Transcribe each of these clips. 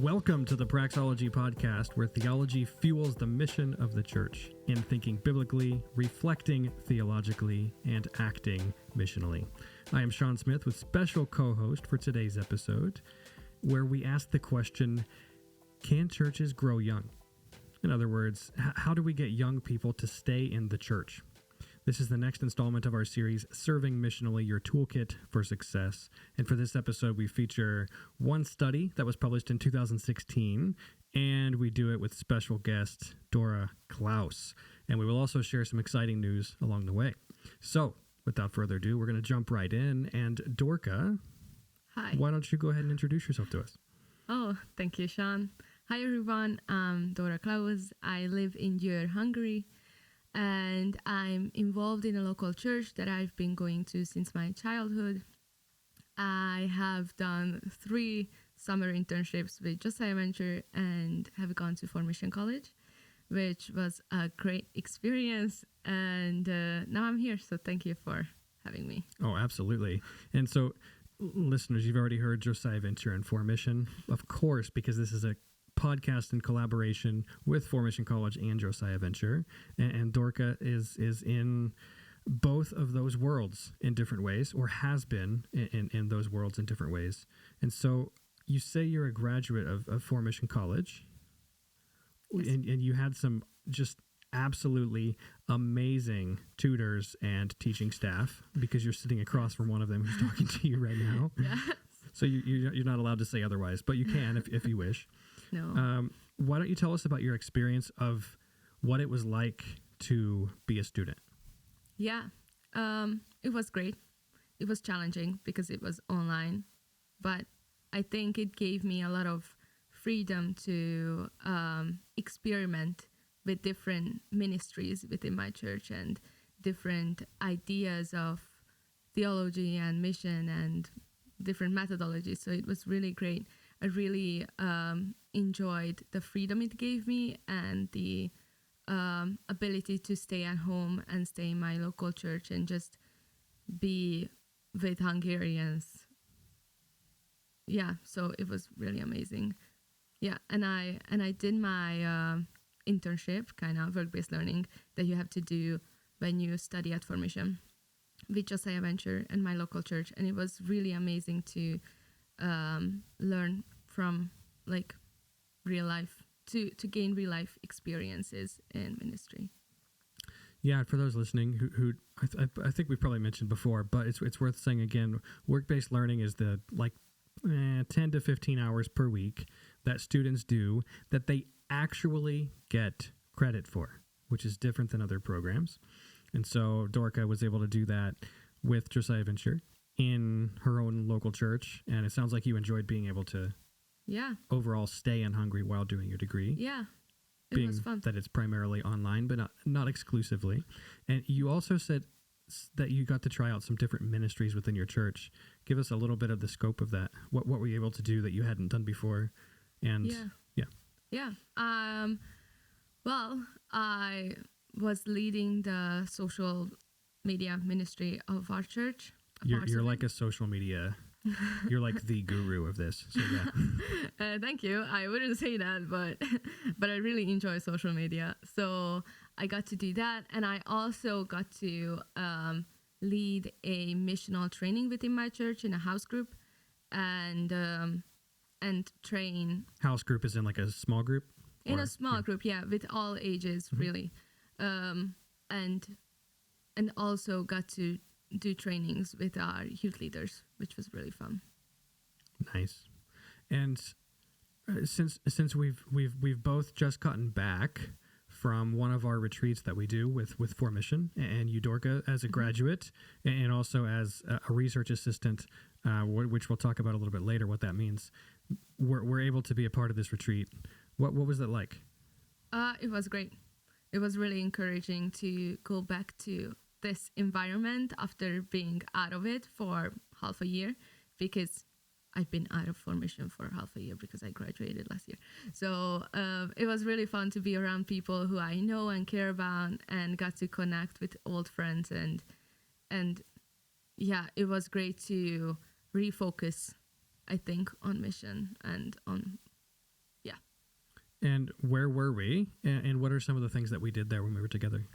Welcome to the Praxology Podcast, where theology fuels the mission of the church in thinking biblically, reflecting theologically, and acting missionally. I am Sean Smith with special co-host for today's episode, where we ask the question, can churches grow young? In other words, how do we get young people to stay in the church? This is the next installment of our series, Serving Missionally, Your Toolkit for Success. And for this episode, we feature one study that was published in 2016, and we do it with special guest, Dora Klaus. And we will also share some exciting news along the way. So, without further ado, we're going to jump right in. And Dorka, hi. Why don't you go ahead and introduce yourself to us? Oh, thank you, Sean. Hi, everyone. I'm Dora Klaus. I live in Győr, Hungary. And I'm involved in a local church that I've been going to since my childhood. I have done 3 summer internships with Josiah Venture and have gone to Formation College, which was a great experience. And now I'm here, so thank you for having me. Oh, absolutely. And so, listeners, you've already heard Josiah Venture and Formation, of course, because this is a podcast in collaboration with Formation College and Josiah Venture, and Dorka is in both of those worlds in different ways, or has been in those worlds in different ways. And so you say you're a graduate of Formation College, yes. and you had some just absolutely amazing tutors and teaching staff, because you're sitting across from one of them who's talking to you right now. Yes. So you're not allowed to say otherwise, but you can if you wish. No. Why don't you tell us about your experience of what it was like to be a student? Yeah, it was great. It was challenging because it was online, but I think it gave me a lot of freedom to experiment with different ministries within my church and different ideas of theology and mission and different methodologies. So it was really great. I really enjoyed the freedom it gave me and the ability to stay at home and stay in my local church and just be with Hungarians. Yeah, so it was really amazing. Yeah, and I did my internship, kind of work-based learning that you have to do when you study at Formation with Josiah Venture and my local church, and it was really amazing to learn from like real life, to gain real life experiences in ministry. Yeah, for those listening who I think we've probably mentioned before, but it's worth saying again, work-based learning is the 10 to 15 hours per week that students do that they actually get credit for, which is different than other programs. And so Dorka was able to do that with Josiah Venture in her own local church, and it sounds like you enjoyed being able to overall stay in Hungary while doing your degree. Yeah, it was fun. That it's primarily online, but not exclusively. And you also said that you got to try out some different ministries within your church. Give us a little bit of the scope of that. What were you able to do that you hadn't done before? And Yeah. Well, I was leading the social media ministry of our church. You're like a social media. You're like the guru of this. So yeah. Thank you. I wouldn't say that, but I really enjoy social media. So I got to do that, and I also got to lead a missional training within my church in a house group, and train. House group is in like a small group. In a small group, yeah, with all ages, really, and also got to do trainings with our youth leaders, which was really fun. Nice. And since we've both just gotten back from one of our retreats that we do with Formation, and you, Dorka, as a graduate and also as a research assistant, which we'll talk about a little bit later, what that means, we're able to be a part of this retreat. What was it like? It was great. It was really encouraging to go back to this environment after being out of it for half a year, because I've been out of Formation for half a year because I graduated last year. So it was really fun to be around people who I know and care about, and got to connect with old friends, and yeah, it was great to refocus, I think, on mission and on And where were we? And what are some of the things that we did there when we were together?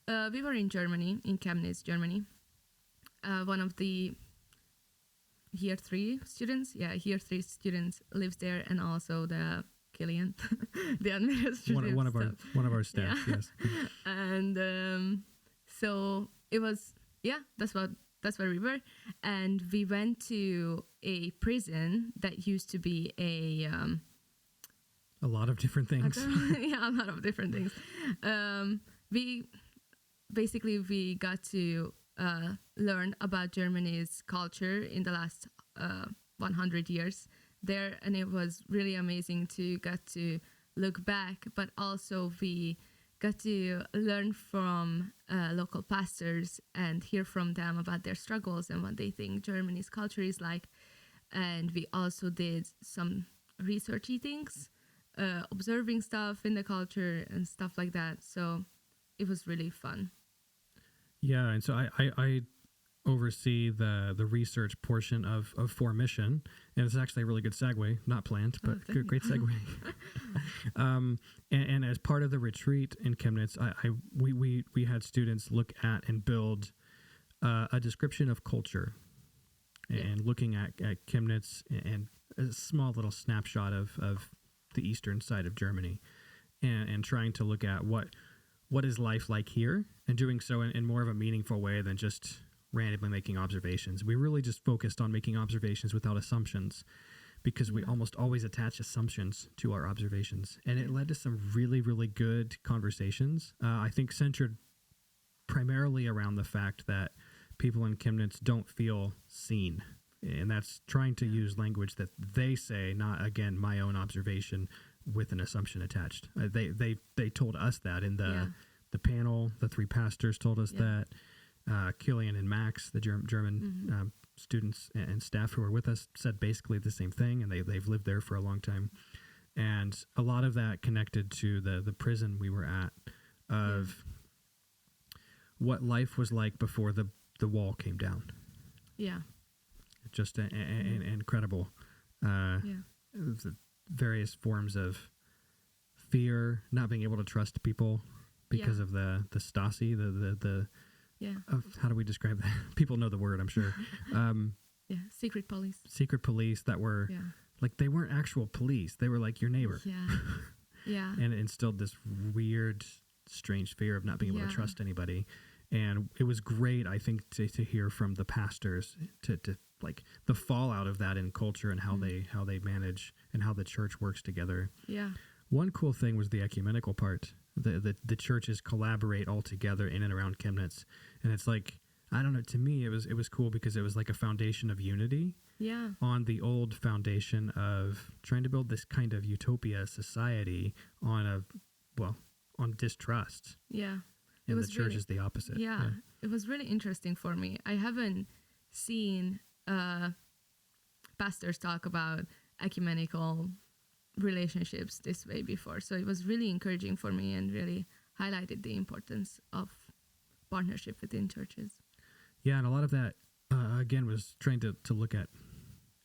We were in Germany, in Chemnitz, Germany. One of the year 3 students lives there, and also the Killian, the administrative one of our staff. Yeah. Yes. And so it was, that's where we were, and we went to a prison that used to be a lot of different things. a lot of different things. We got to learn about Germany's culture in the last 100 years there, and it was really amazing to get to look back, but also we got to learn from local pastors and hear from them about their struggles and what they think Germany's culture is like. And we also did some researchy things, observing stuff in the culture and stuff like that. So it was really fun. Yeah, and so I oversee the research portion of For Mission, and it's actually a really good segue, not planned, but great segue. And as part of the retreat in Chemnitz, we had students look at and build a description of culture, and looking at Chemnitz and a small little snapshot of the eastern side of Germany, and trying to look at what is life like here, and doing so in more of a meaningful way than just randomly making observations. We really just focused on making observations without assumptions, because we almost always attach assumptions to our observations. And it led to some really, really good conversations, I think centered primarily around the fact that people in Chemnitz don't feel seen. And that's trying to use language that they say, not, again, my own observation with an assumption attached. They told us that in the panel. The 3 pastors told us that. Killian and Max, the German students and staff who were with us, said basically the same thing, and they've lived there for a long time. And a lot of that connected to the prison we were at, of what life was like before the wall came down. Yeah. Just incredible. The various forms of fear, not being able to trust people because of the Stasi, the how do we describe that? People know the word, I'm sure. Secret police. Secret police that were like, they weren't actual police. They were like your neighbor. Yeah. And it instilled this weird, strange fear of not being able to trust anybody. And it was great, I think, to hear from the pastors to like the fallout of that in culture, and how they manage and how the church works together. Yeah. One cool thing was the ecumenical part. The churches collaborate all together in and around Chemnitz, and it's like, I don't know, to me it was cool because it was like a foundation of unity on the old foundation of trying to build this kind of utopia society on distrust. Yeah. And the church is the opposite. Yeah. It was really interesting for me. I haven't seen pastors talk about ecumenical relationships this way before, so it was really encouraging for me and really highlighted the importance of partnership within churches. And a lot of that again was trying to look at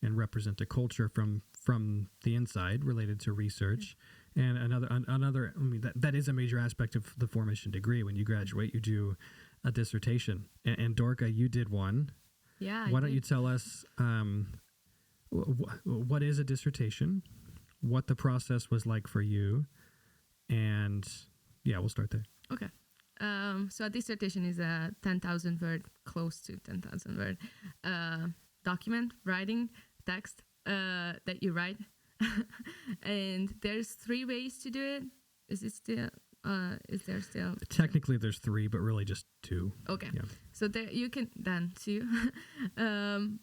and represent a culture from the inside related to research. And another I mean, that is a major aspect of the For Mission degree. When you graduate, you do a dissertation, and Dorka, you did one. Why don't you tell us what is a dissertation, what the process was like for you, and we'll start there. Okay. So a dissertation is a 10,000 word, close to 10,000 word document, writing, text that you write. And there's 3 ways to do it. Is there still? Technically there's 3, but really just 2. Okay. Yeah. So you can then 2.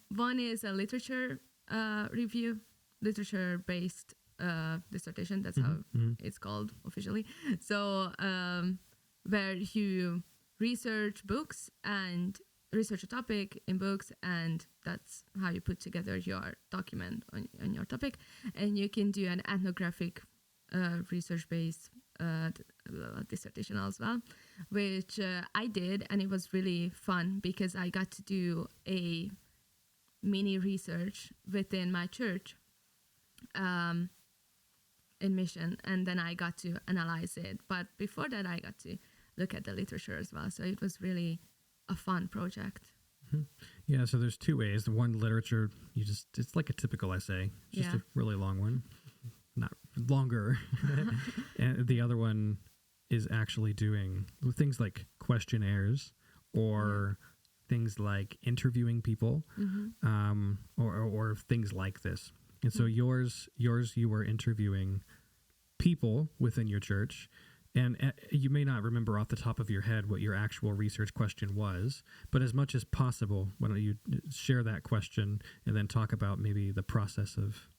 One is a literature review, literature-based dissertation. That's how it's called officially. So where you research books and research a topic in books, and that's how you put together your document on your topic. And you can do an ethnographic research-based dissertation as well, which I did, and it was really fun because I got to do a mini research within my church in mission, and then I got to analyze it. But before that, I got to look at the literature as well. So it was really a fun project. Mm-hmm. Yeah, so there's two ways. The one, literature, it's like a typical essay, just a really long one, not longer. And the other one is actually doing things like questionnaires or things like interviewing people, or things like this. And so yours, you were interviewing people within your church. And you may not remember off the top of your head what your actual research question was, but as much as possible, why don't you share that question and then talk about maybe the process of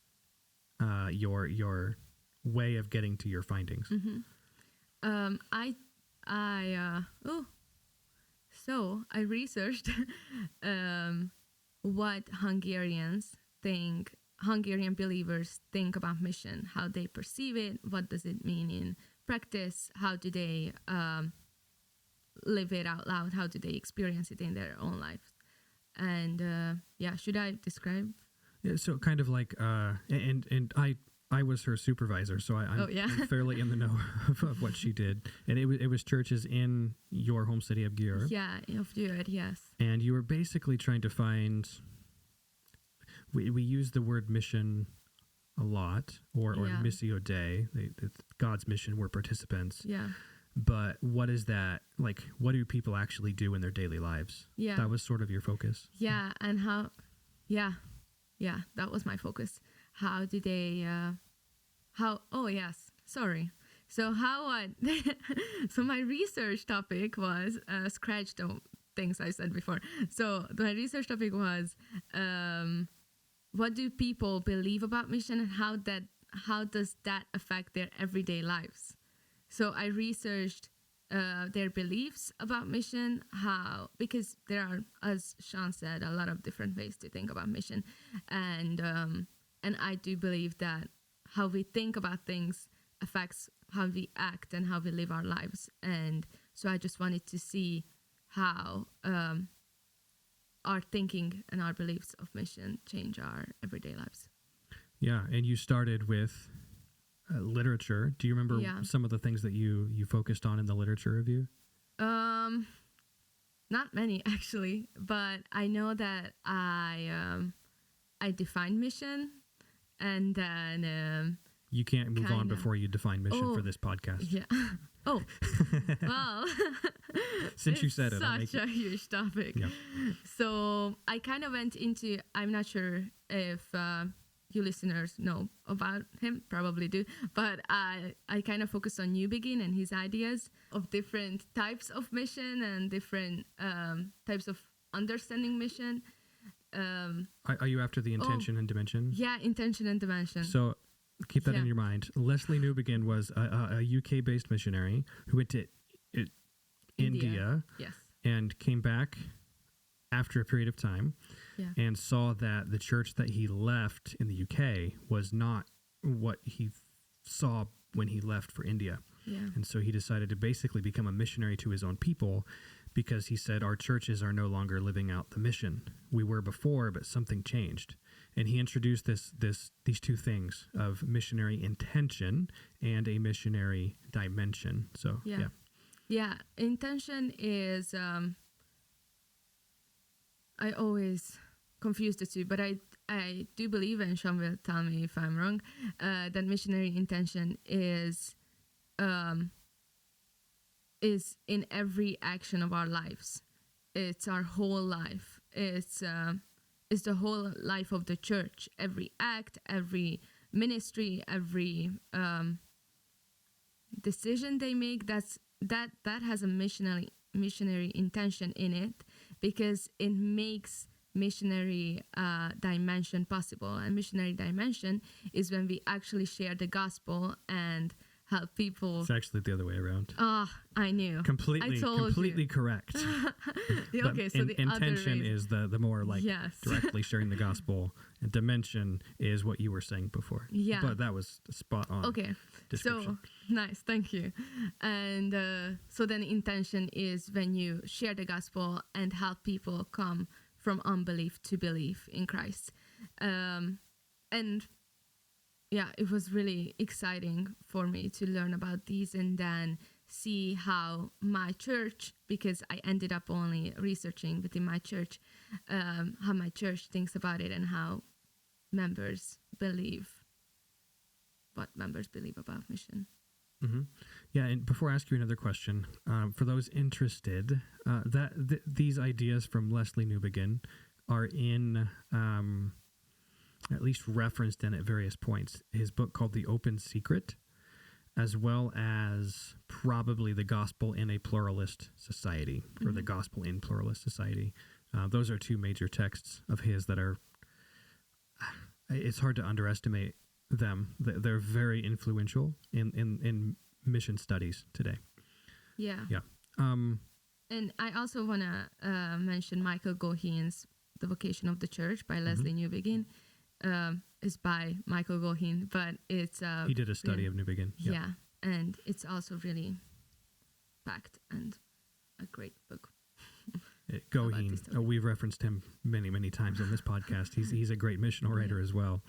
your way of getting to your findings. So I researched what Hungarian believers think about mission, how they perceive it, what does it mean in practice, how do they live it out loud, how do they experience it in their own lives. And should I describe? Yeah, so kind of like, and I was her supervisor, so I'm fairly in the know of what she did. And it was churches in your home city of Győr. Yeah, of Győr, yes. And you were basically trying to find, we use the word mission a lot, or Missio Dei, God's mission, we're participants. Yeah. But what is that, like, what do people actually do in their daily lives? Yeah. That was sort of your focus. Yeah, and how, that was my focus. How do they, So so my research topic was, scratch the things I said before. So my research topic was, what do people believe about mission, and how does that affect their everyday lives? So I researched their beliefs about mission, because there are, as Sean said, a lot of different ways to think about mission, and I do believe that how we think about things affects how we act and how we live our lives. And so I just wanted to see how our thinking and our beliefs of mission change our everyday lives. Yeah, and you started with literature. Do you remember some of the things that you focused on in the literature review? Not many, actually, but I know that I defined mission, and then you can't move on before you define mission for this podcast. Yeah. Oh, well, since you said it, such a huge topic. Yeah. So I kind of went into, I'm not sure if you listeners know about him, probably do, but I kind of focused on New Begin and his ideas of different types of mission and different types of understanding mission. Are you after the intention and dimension? Yeah, intention and dimension. So keep that in your mind. Leslie Newbegin was a UK-based missionary who went to India yes, and came back after a period of time and saw that the church that he left in the UK was not what he saw when he left for India. Yeah. And so he decided to basically become a missionary to his own people, because he said, our churches are no longer living out the mission. We were before, but something changed. And he introduced these two things of missionary intention and a missionary dimension. So, yeah. Intention is, I always confuse the two, but I do believe, and Sean will tell me if I'm wrong, that missionary intention is in every action of our lives. It's our whole life. It's the whole life of the church. Every act, every ministry, every decision they make, that has a missionary intention in it, because it makes missionary dimension possible. And missionary dimension is when we actually share the gospel and help people. It's actually the other way around. I knew. Completely correct. Okay, so the intention other is the more like directly sharing the gospel, and dimension is what you were saying before. Yeah. But that was spot on. Okay. Description. So nice, thank you. And so then intention is when you share the gospel and help people come from unbelief to belief in Christ. And it was really exciting for me to learn about these and then see how my church, because I ended up only researching within my church, how my church thinks about it and how what members believe about mission. Mm-hmm. Yeah, and before I ask you another question, for those interested, these ideas from Leslie Newbigin are in, at least referenced in at various points, his book called The Open Secret, as well as probably The Gospel in a Pluralist Society, or The Gospel in Pluralist Society. Those are two major texts of his that are, it's hard to underestimate them. They're very influential in mission studies today. Yeah. Yeah. And I also want to mention Michael Goheen's The Vocation of the Church by Leslie Newbigin. Is by Michael Goheen, but it's... he did a study of Newbigin. Yeah, and it's also really packed and a great book. Goheen, we've referenced him many, many times on this podcast. He's a great missional writer as well,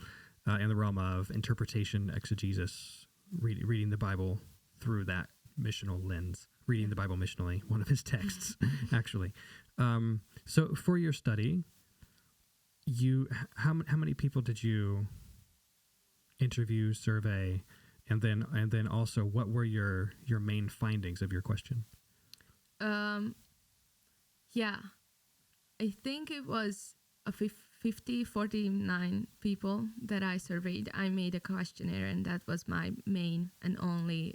in the realm of interpretation, exegesis, reading the Bible through that missional lens, reading the Bible missionally, one of his texts, actually. So for your study, how many people did you interview, survey, and then also what were your main findings of your question? I think it was 49 people that I surveyed. I made a questionnaire, and that was my main and only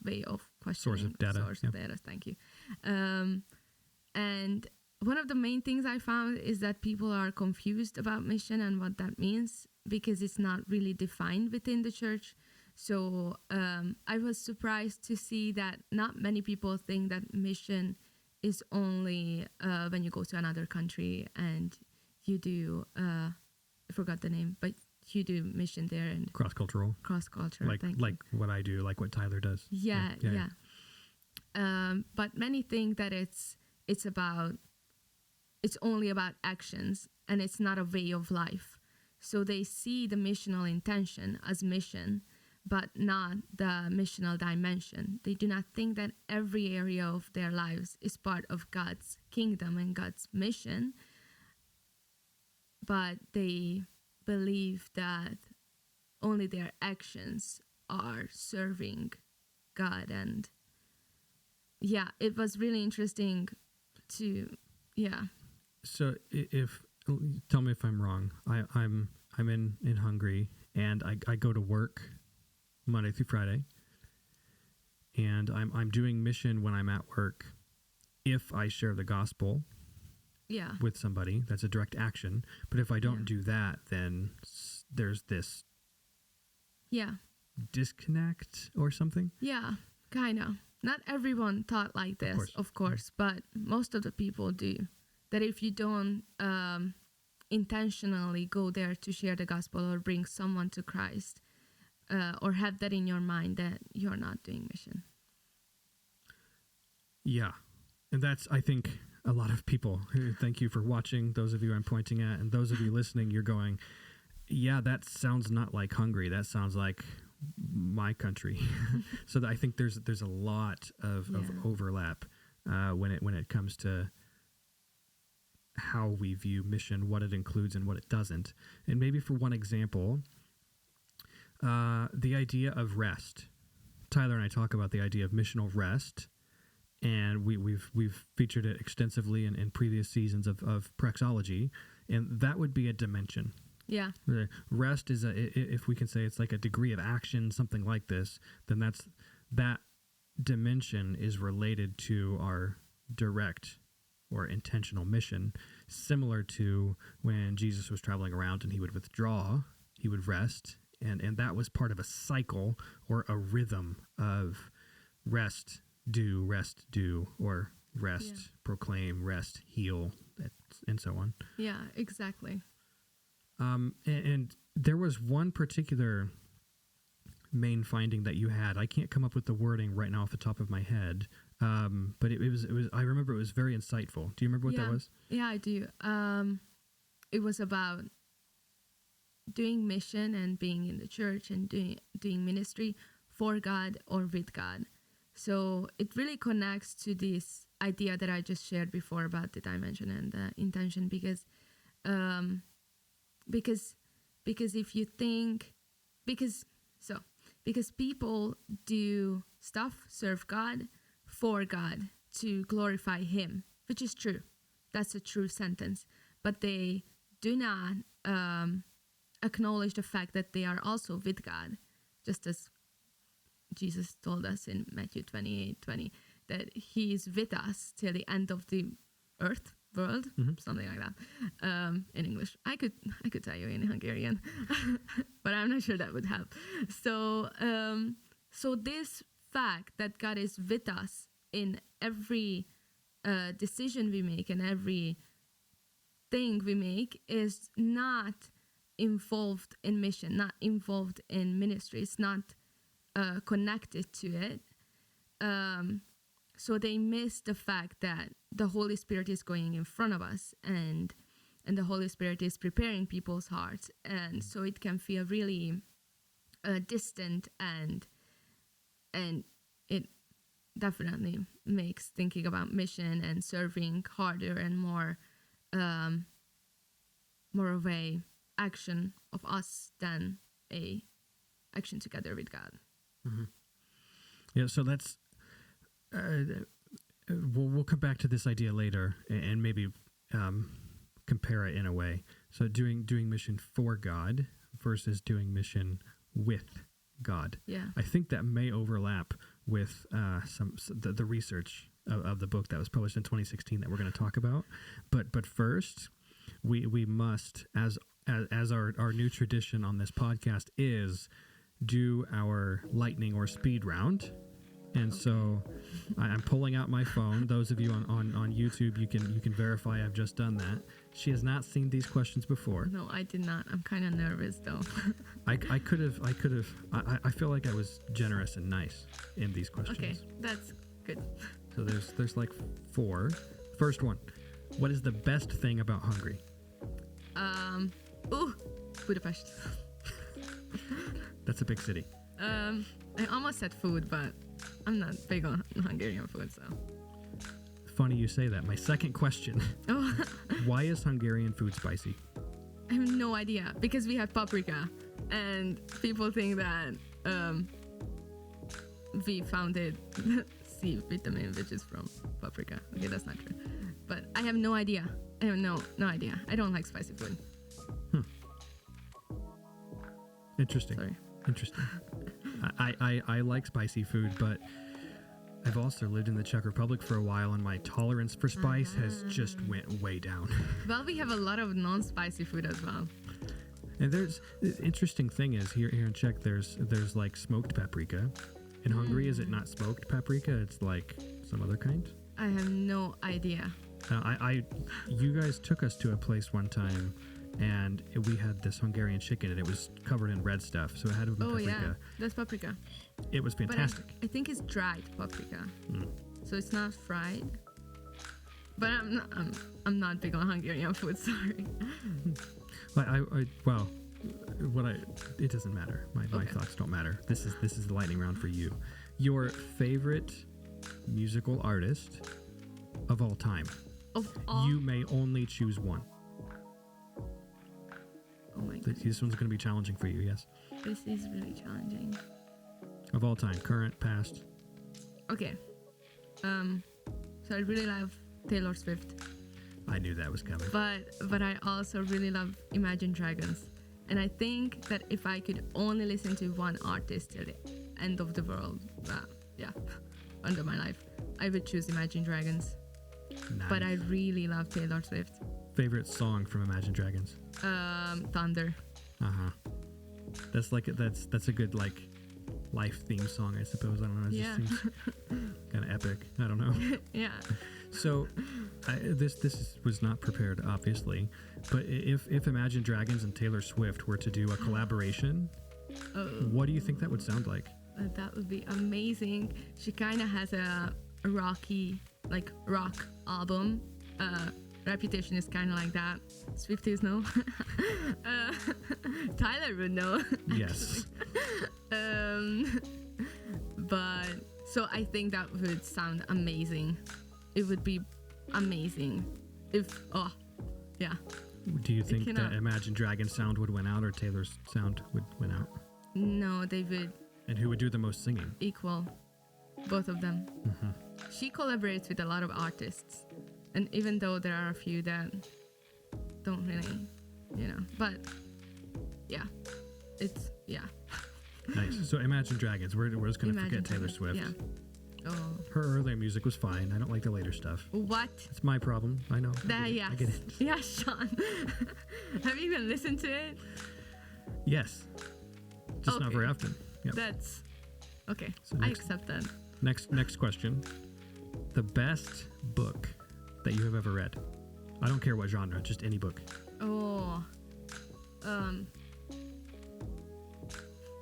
way of questioning. Source of data. Thank you. And one of the main things I found is that people are confused about mission and what that means, because it's not really defined within the church. So I was surprised to see that not many people think that mission is only when you go to another country and you do, I forgot the name, but you do mission there. And cross-cultural. Like what I do, like what Tyler does. Yeah. But many think that it's only about actions and it's not a way of life. So they see the missional intention as mission, but not the missional dimension. They do not think that every area of their lives is part of God's kingdom and God's mission, but they believe that only their actions are serving God. And it was really interesting to, So tell me if I'm wrong. I'm in Hungary, and I go to work Monday through Friday, and I'm doing mission when I'm at work. If I share the gospel with somebody, that's a direct action. But if I don't do that, then there's this disconnect or something. Yeah, kind of. Not everyone thought like this, of course, but most of the people do. That if you don't intentionally go there to share the gospel or bring someone to Christ, or have that in your mind, that you're not doing mission. Yeah. And that's, I think, a lot of people. Thank you for watching, those of you I'm pointing at, and those of you listening, you're going, that sounds not like Hungary. That sounds like my country. So I think there's a lot of overlap when it comes to how we view mission, what it includes and what it doesn't. And maybe for one example, the idea of rest. Tyler and I talk about the idea of missional rest, and we've featured it extensively in previous seasons of Praxology, and that would be a dimension. Yeah. Rest is if we can say it's like a degree of action, something like this, then that dimension is related to our direct or intentional mission, similar to when Jesus was traveling around and he would withdraw, he would rest, and that was part of a cycle or a rhythm of rest, do, or rest, proclaim, rest, heal, and so on. Yeah, exactly. And there was one particular main finding that you had. I can't come up with the wording right now off the top of my head, but it was. I remember it was very insightful. Do you remember what that was? Yeah, I do. It was about doing mission and being in the church and doing ministry for God or with God. So it really connects to this idea that I just shared before about the dimension and the intention, because if you think, because people do stuff, serve God, for God, to glorify Him, which is true. That's a true sentence. But they do not acknowledge the fact that they are also with God, just as Jesus told us in Matthew 28:20, that He is with us till the end of the world, something like that. In English, I could tell you in Hungarian, but I'm not sure that would help. So, so this fact that God is with us in every decision we make and every thing we make is not involved in mission, not involved in ministry. It's not connected to it. So they miss the fact that the Holy Spirit is going in front of us, and the Holy Spirit is preparing people's hearts, and so it can feel really distant, and it definitely makes thinking about mission and serving harder and more of a action of us than a action together with God. Mm-hmm. Yeah, so that's we'll come back to this idea later and maybe compare it in a way. So doing mission for God versus doing mission with God. Yeah, I think that may overlap with the research of the book that was published in 2016 that we're going to talk about. But first, we must, as our new tradition on this podcast is, do our lightning or speed round. And so I'm pulling out my phone. Those of you on YouTube, you can verify I've just done that. She has not seen these questions before. No, I did not. I'm kind of nervous though. I could have. I feel like I was generous and nice in these questions. Okay, that's good. So there's like 4. First one. What is the best thing about Hungary? Budapest. That's a big city. I almost said food, but I'm not big on Hungarian food, so. Funny you say that. My second question. Oh. Why is Hungarian food spicy? I have no idea, because we have paprika, and people think that we found it C vitamin, which is from paprika. Okay, that's not true. But I have no idea. I have no idea. I don't like spicy food. Interesting. Sorry. Interesting. I like spicy food, but I've also lived in the Czech Republic for a while, and my tolerance for spice has just went way down. Well, we have a lot of non-spicy food as well. And there's the interesting thing is here in Czech there's like smoked paprika. In Hungary, is it not smoked paprika? It's like some other kind? I have no idea. You guys took us to a place one time, and we had this Hungarian chicken, and it was covered in red stuff, so it had to be paprika. Yeah, that's paprika. It was fantastic. But I think it's dried paprika, so it's not fried. But I'm not big on Hungarian food. Sorry. It doesn't matter. My thoughts don't matter. This is the lightning round for you. Your favorite musical artist of all time. You may only choose one. Oh my goodness. This one's going to be challenging for you, yes? This is really challenging. Of all time, current, past. Okay. So I really love Taylor Swift. I knew that was coming. But I also really love Imagine Dragons. And I think that if I could only listen to one artist till the end of the world, under my life, I would choose Imagine Dragons. Nice. But I really love Taylor Swift. Favorite song from Imagine Dragons? Thunder. That's a good like life theme song, I suppose. I don't know. It just seems kind of epic. I don't know. Yeah. So this was not prepared, obviously, but if Imagine Dragons and Taylor Swift were to do a collaboration, what do you think that would sound like? That would be amazing. She kind of has a rock album reputation is kind of like that. Swifties know. Tyler would know. Yes. But so I think that would sound amazing. It would be amazing if Do you think that Imagine Dragons sound would win out or Taylor's sound would win out? No, they would. And who would do the most singing? Equal, both of them. Mm-hmm. She collaborates with a lot of artists, and even though there are a few that don't really, but it's Nice. So Imagine Dragons. We're just gonna forget Taylor Swift. Yeah. Oh. Her earlier music was fine. I don't like the later stuff. What? It's my problem. I know. I get it. Yeah, Sean. Have you even listened to it? Yes. Just not very often. Yep. That's okay. So I accept that. Next question. The best book that you have ever read. I don't care what genre, just any book. Oh.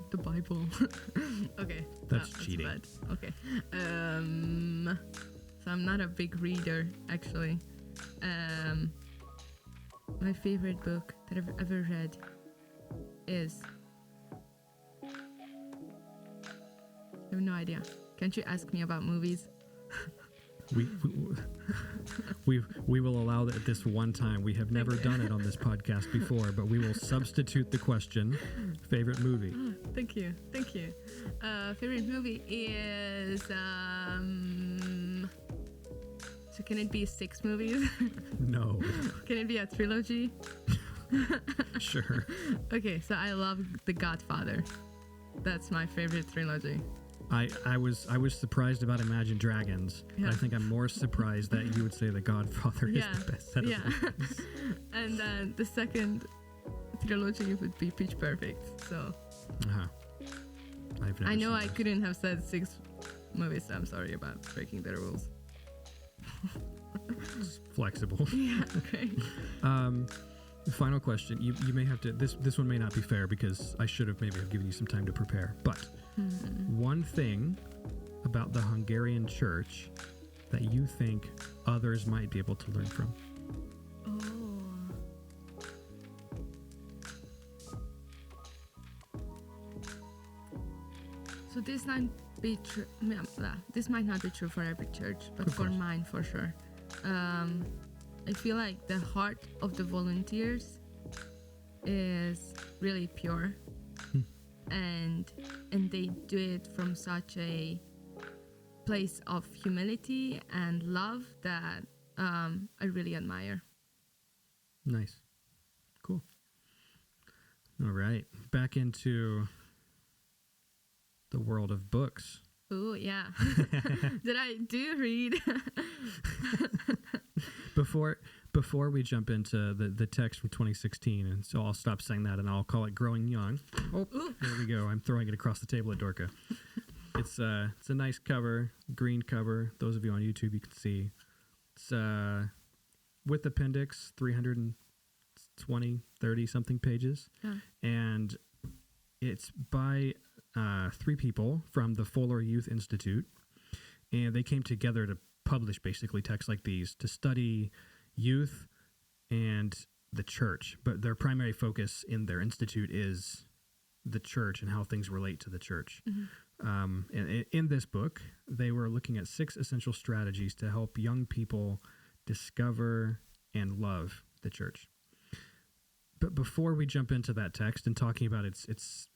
The Bible. Okay. That's cheating. Bad. Okay. So I'm not a big reader, actually. My favorite book that I've ever read is... I have no idea. Can't you ask me about movies? We will allow that this one time. We have never done it on this podcast before, but we will substitute the question. Favorite movie? Oh, thank you. Favorite movie is so can it be 6 movies? No. Can it be a trilogy? Sure. Okay, so I love The Godfather. That's my favorite trilogy. I was surprised about Imagine Dragons. Yeah. I think I'm more surprised that you would say The Godfather is the best set of movies. And then the second trilogy would be Pitch Perfect. So I've never I know I seen couldn't have said 6 movies. So I'm sorry about breaking the rules. It's flexible. Yeah, great. Final question. You may have to. This one may not be fair because I should have maybe have given you some time to prepare. But one thing about the Hungarian church that you think others might be able to learn from. So this might be true. This might not be true for every church, but for mine, for sure. I feel like the heart of the volunteers is really pure, and they do it from such a place of humility and love that I really admire. Nice. Cool. All right. Back into the world of books. Oh, yeah. Did I do read? Before we jump into the text from 2016, and so I'll stop saying that and I'll call it Growing Young. Oh, there we go. I'm throwing it across the table at Dorka. It's a nice cover, green cover. Those of you on YouTube, you can see. It's with appendix, 320, 30 something pages. And it's by 3 people from the Fuller Youth Institute. And they came together to publish basically texts like these to study youth and the church. But their primary focus in their institute is the church and how things relate to the church. And in this book, they were looking at 6 essential strategies to help young people discover and love the church. But before we jump into that text and talking about its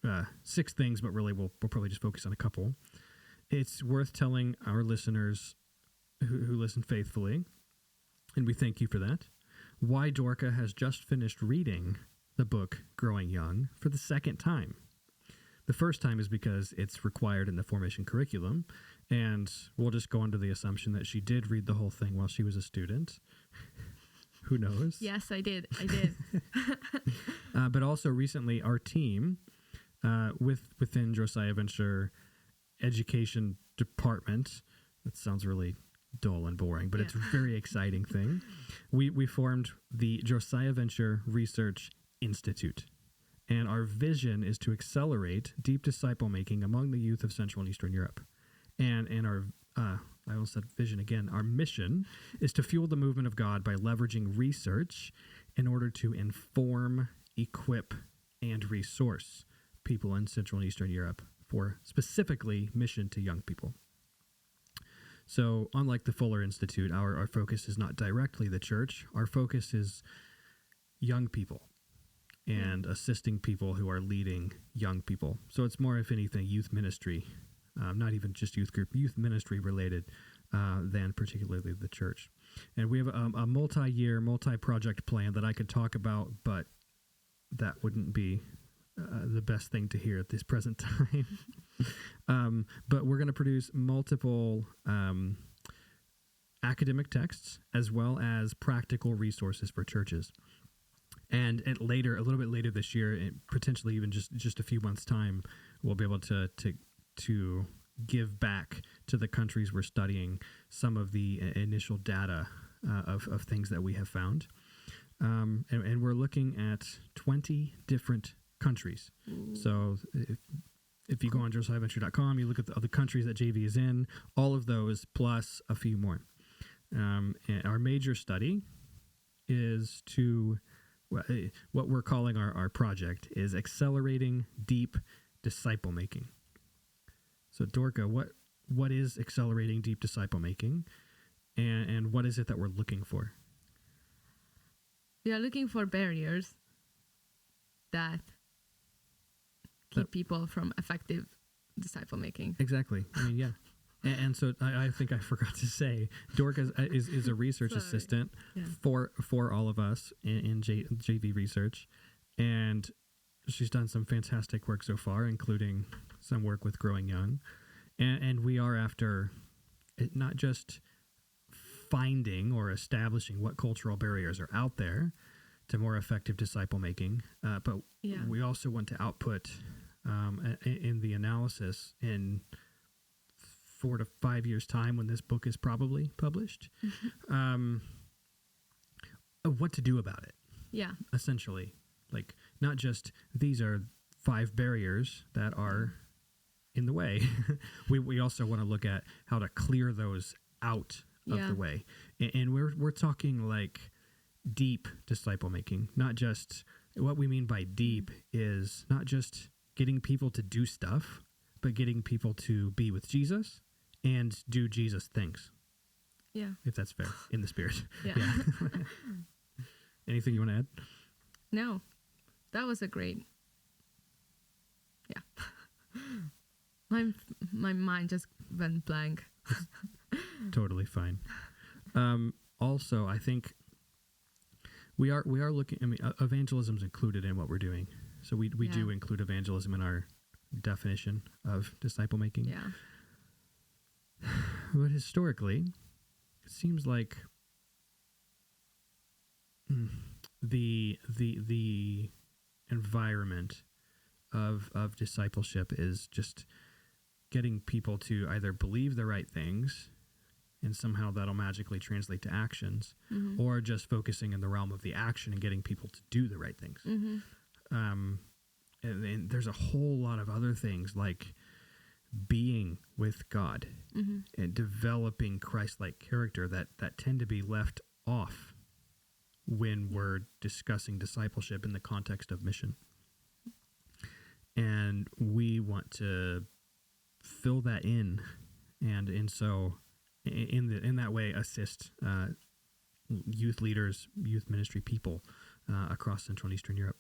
6 things, but really we'll probably just focus on a couple, it's worth telling our listeners who listen faithfully, and we thank you for that, why Dorka has just finished reading the book Growing Young for the 2nd time. The first time is because it's required in the formation curriculum, and we'll just go under the assumption that she did read the whole thing while she was a student. Who knows? Yes, I did. But also recently, our team within Josiah Venture Education Department, that sounds really dull and boring, but it's a very exciting thing. We formed the Josiah Venture Research Institute. And our vision is to accelerate deep disciple making among the youth of Central and Eastern Europe. And our I will set vision again. Our mission is to fuel the movement of God by leveraging research in order to inform, equip, and resource people in Central and Eastern Europe for specifically mission to young people. So unlike the Fuller Institute, our focus is not directly the church. Our focus is young people and assisting people who are leading young people. So it's more, if anything, youth ministry, not even just youth group, youth ministry related than particularly the church. And we have a multi-year, multi-project plan that I could talk about, but that wouldn't be the best thing to hear at this present time. But we're going to produce multiple academic texts as well as practical resources for churches. And a little bit later this year, potentially even just a few months' time, we'll be able to give back to the countries we're studying some of the initial data of things that we have found. And we're looking at 20 different countries. Ooh. So if you go on josiahventure.com, you look at the countries that JV is in, all of those plus a few more. And our major study is what we're calling our project is accelerating deep disciple making. So Dorka, what is accelerating deep disciple making, and what is it that we're looking for? We are looking for barriers that keep people from effective disciple making. Exactly. I mean, yeah. And so I think I forgot to say, Dorka is a research assistant for all of us in JV Research, and she's done some fantastic work so far, including some work with Growing Young. And we are after not just finding or establishing what cultural barriers are out there to more effective disciple making, but we also want to output in the analysis in 4 to 5 years' time, when this book is probably published, what to do about it. Yeah. Essentially, like, not just these are 5 barriers that are in the way. we also want to look at how to clear those out of the way. And we're talking like deep disciple making, not just, what we mean by deep is not just getting people to do stuff, but getting people to be with Jesus and do Jesus things. Yeah. If that's fair, in the spirit. Yeah. Anything you want to add? No. That was a great... Yeah. My mind just went blank. Totally fine. Also, I think we are looking... I mean, evangelism's included in what we're doing. So we do include evangelism in our definition of disciple making. Yeah. But historically, it seems like the environment of discipleship is just getting people to either believe the right things, and somehow that'll magically translate to actions, or just focusing in the realm of the action and getting people to do the right things. And there's a whole lot of other things, like being with God and developing Christ-like character that tend to be left off when we're discussing discipleship in the context of mission. And we want to fill that in, and so in that way assist youth leaders, youth ministry people across Central and Eastern Europe.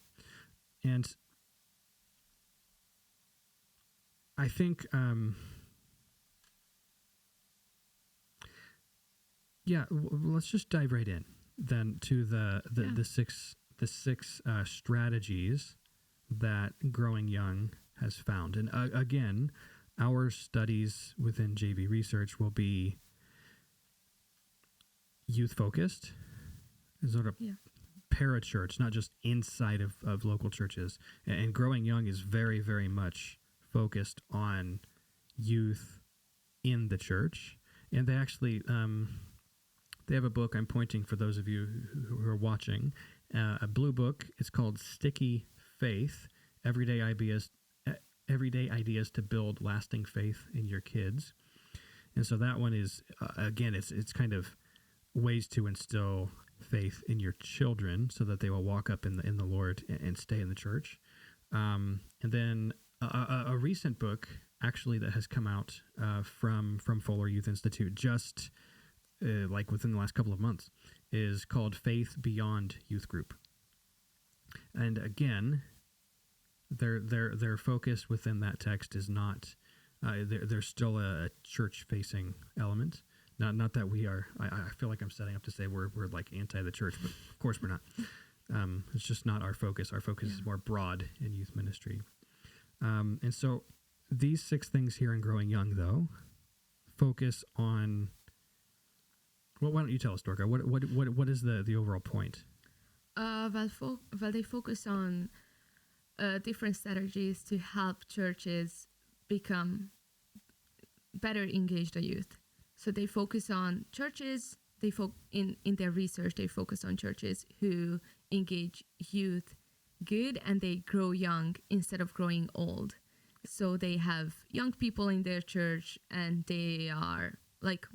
And I think, let's just dive right in then to the six strategies that Growing Young has found. And again, our studies within JV Research will be youth focused, sort of parachurch, not just inside of local churches. And Growing Young is very, very much focused on youth in the church. And they actually, they have a book I'm pointing for those of you who are watching, a blue book. It's called Sticky Faith, Everyday Ideas to Build Lasting Faith in Your Kids. And so that one is, again, it's kind of ways to instill faith in your children so that they will walk up in the Lord and stay in the church. And then a recent book, actually, that has come out from Fuller Youth Institute just like within the last couple of months, is called Faith Beyond Youth Group. And again, their focus within that text is not, there's still a church-facing element. Not that we are, I feel like I'm setting up to say we're like anti the church, but of course we're not. It's just not our focus. Our focus is more broad in youth ministry. And so these 6 things here in Growing Young, though, focus on, well, why don't you tell us, Dorka, what is the overall point? Well, they focus on different strategies to help churches become better engaged the youth. So they focus on churches. In their research, they focus on churches who engage youth good and they grow young instead of growing old. So they have young people in their church and they are like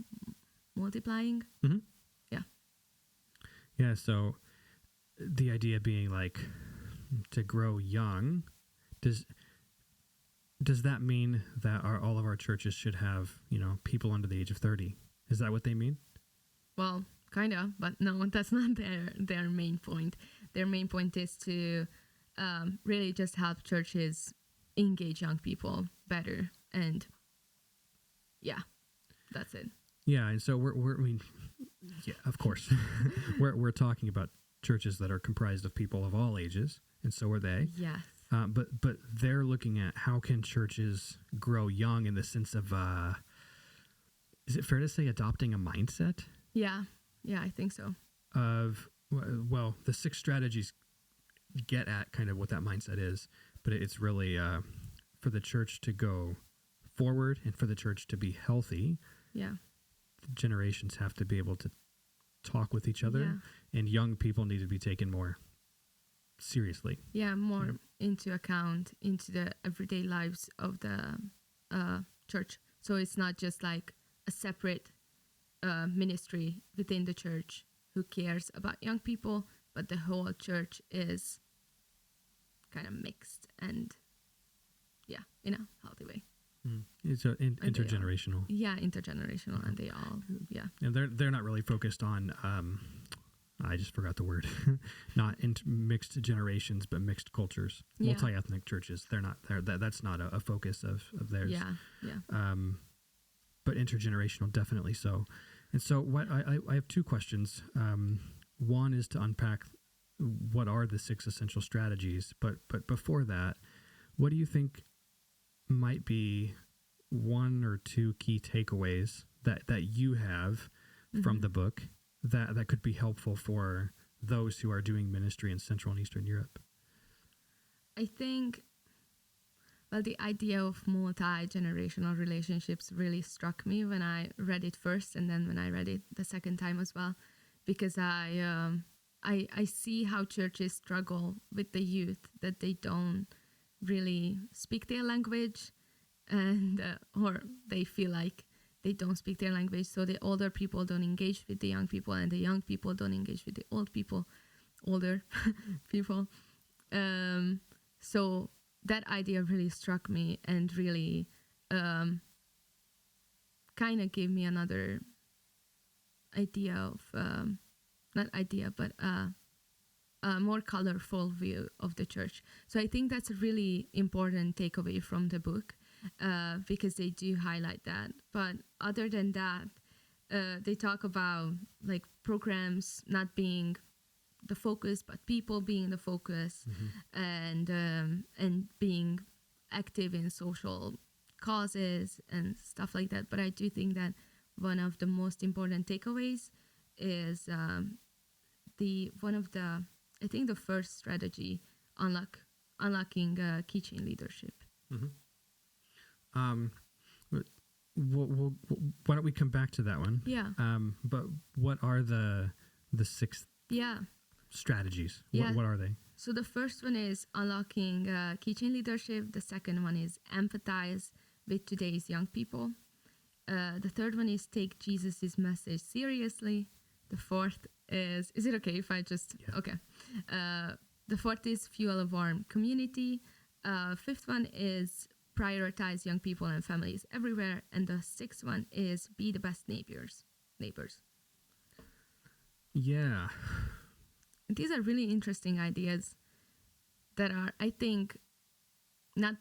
multiplying. Mm-hmm. Yeah. Yeah. So the idea being like to grow young, does that mean that all of our churches should have, people under the age of 30? Is that what they mean? Well, kind of, but no, that's not their main point. Their main point is to really just help churches engage young people better. And yeah, that's it. Yeah. And so yeah, of course, we're talking about churches that are comprised of people of all ages. And so are they. Yes. But they're looking at how can churches grow young in the sense of, is it fair to say adopting a mindset? Yeah, I think so. Well, the 6 strategies get at kind of what that mindset is, but it's really for the church to go forward and for the church to be healthy. Yeah. Generations have to be able to talk with each other, and young people need to be taken more seriously. Yeah, more into account into the everyday lives of the church. So it's not just like a separate ministry within the church who cares about young people, but the whole church is kind of mixed and in a healthy way. It's intergenerational. Intergenerational, and they all And they're not really focused on I just forgot the word. Not mixed generations, but mixed cultures. Yeah. Multi-ethnic churches. They're not there. That's not a focus of theirs. Yeah. But intergenerational, definitely so. And so, what I have 2 questions. One is to unpack what are the 6 essential strategies. But before that, what do you think might be 1 or 2 key takeaways that you have from the book that could be helpful for those who are doing ministry in Central and Eastern Europe? I think, the idea of multi-generational relationships really struck me when I read it first, and then when I read it the second time as well, because I see how churches struggle with the youth, that they don't really speak their language, and or they feel like they don't speak their language, so the older people don't engage with the young people, and the young people don't engage with the older people. So that idea really struck me and really kind of gave me another idea of, not idea, but a more colorful view of the church. So I think that's a really important takeaway from the book. Because they do highlight that. But other than that, they talk about like programs not being the focus, but people being the focus, and being active in social causes and stuff like that. But I do think that one of the most important takeaways is the first strategy, unlocking keychain leadership. Mm-hmm. Why don't we come back to that one? Yeah. But what are the 6 strategies? Yeah. What are they? So the first one is unlocking keychain leadership. The second one is empathize with today's young people. The third one is take Jesus' message seriously. The fourth is it okay if I just, Yeah. okay. The fourth is fuel a warm community. Fifth one is prioritize young people and families everywhere. And the sixth one is be the best neighbors. Yeah. These are really interesting ideas that are, I think, not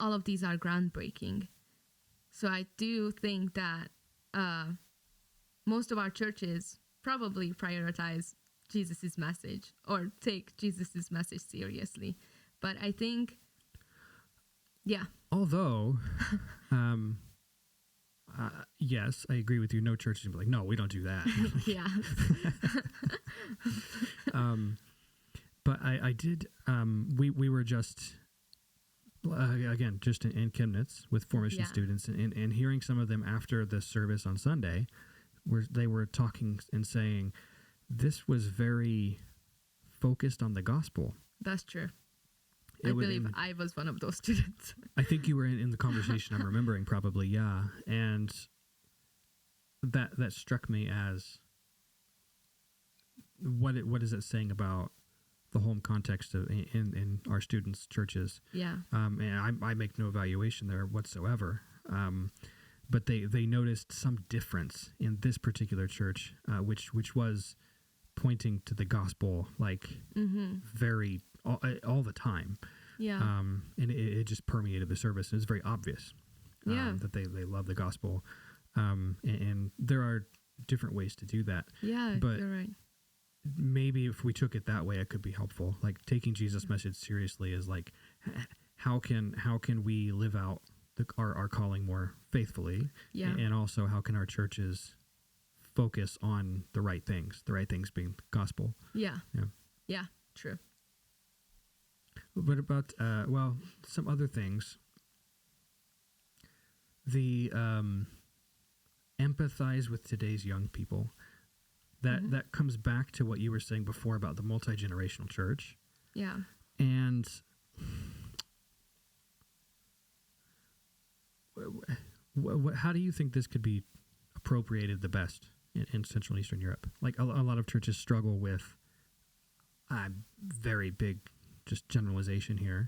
all of these are groundbreaking. So I do think that most of our churches probably prioritize Jesus' message or take Jesus' message seriously. But I think, yeah. Although, yes, I agree with you. No church is like, no, we don't do that. Yeah. But I did, we were just, again, just in Chemnitz with formation students and hearing some of them after the service on Sunday, where they were talking and saying, this was very focused on the gospel. That's true. I believe I was one of those students. I think you were in the conversation. I'm remembering probably, yeah. And that struck me as what is it saying about the home context of in our students' churches? Yeah. And I make no evaluation there whatsoever. But they noticed some difference in this particular church, which was pointing to the gospel like very all the time. Yeah. And it just permeated the service. It was very obvious that they love the gospel. And there are different ways to do that. Yeah, but you're right. Maybe if we took it that way, it could be helpful. Like taking Jesus' message seriously is like, how can we live out our calling more faithfully? Yeah. And also, how can our churches focus on the right things being gospel? Yeah. Yeah. Yeah, true. What about, some other things? The empathize with today's young people. That comes back to what you were saying before about the multi-generational church. Yeah. And how do you think this could be appropriated the best in Central and Eastern Europe? Like a lot of churches struggle with, very big, just generalization here,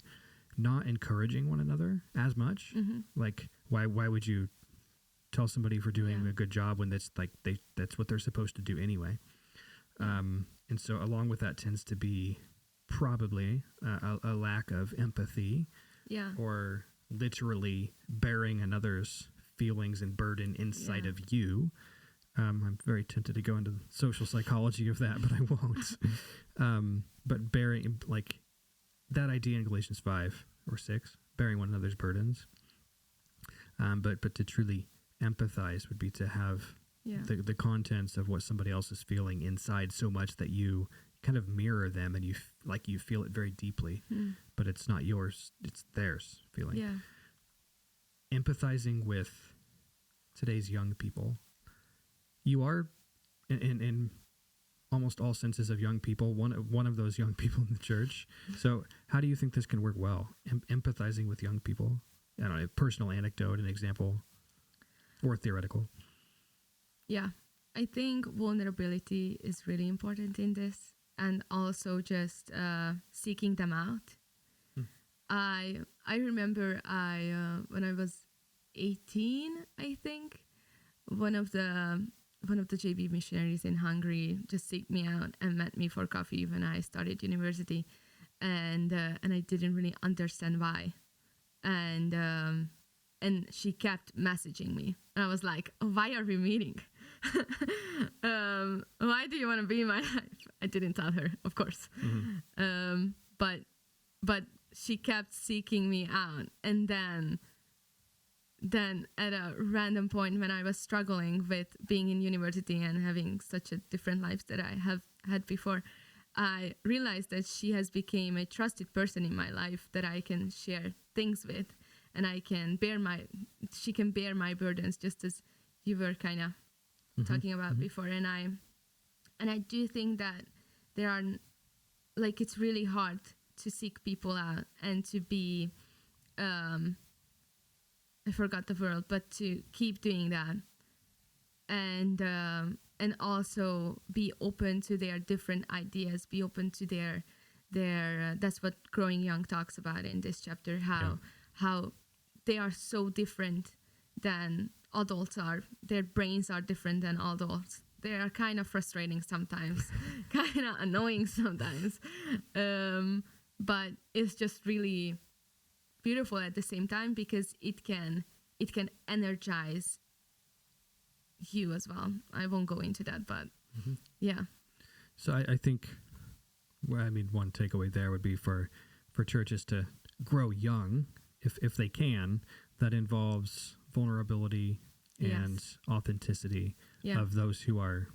not encouraging one another as much. Like why would you tell somebody for doing a good job when that's like that's what they're supposed to do anyway? And so along with that tends to be probably a lack of empathy, or literally bearing another's feelings and burden inside of you. I'm very tempted to go into the social psychology of that, but I won't. But bearing, like that idea in Galatians 5 or 6, bearing one another's burdens. But to truly empathize would be to have the contents of what somebody else is feeling inside so much that you kind of mirror them and you feel it very deeply, but it's not yours, it's theirs feeling. Yeah. Empathizing with today's young people. You are in almost all senses of young people, one of those young people in the church. So how do you think this can work well? Empathizing with young people? I don't know, a personal anecdote, an example, or theoretical. Yeah, I think vulnerability is really important in this, and also just seeking them out. I remember when I was 18, I think, one of the JB missionaries in Hungary just seeked me out and met me for coffee when I started university, and I didn't really understand why, and she kept messaging me, and I was like, why are we meeting? Why do you want to be in my life? I didn't tell her, of course. But she kept seeking me out, and then at a random point when I was struggling with being in university and having such a different life that I have had before, I realized that she has become a trusted person in my life that I can share things with, and she can bear my burdens, just as you were kind of talking about before. And I do think that there are, like, it's really hard to seek people out and to be I forgot the word, but to keep doing that, and also be open to their different ideas, be open to their that's what Growing Young talks about in this chapter, how they are so different than adults are. Their brains are different than adults. They are kind of frustrating sometimes, kind of annoying sometimes, but it's just really beautiful at the same time, because it can energize you as well. I won't go into that, but yeah. So I think, well, I mean, one takeaway there would be for churches to grow young, if they can. That involves vulnerability and authenticity of those who are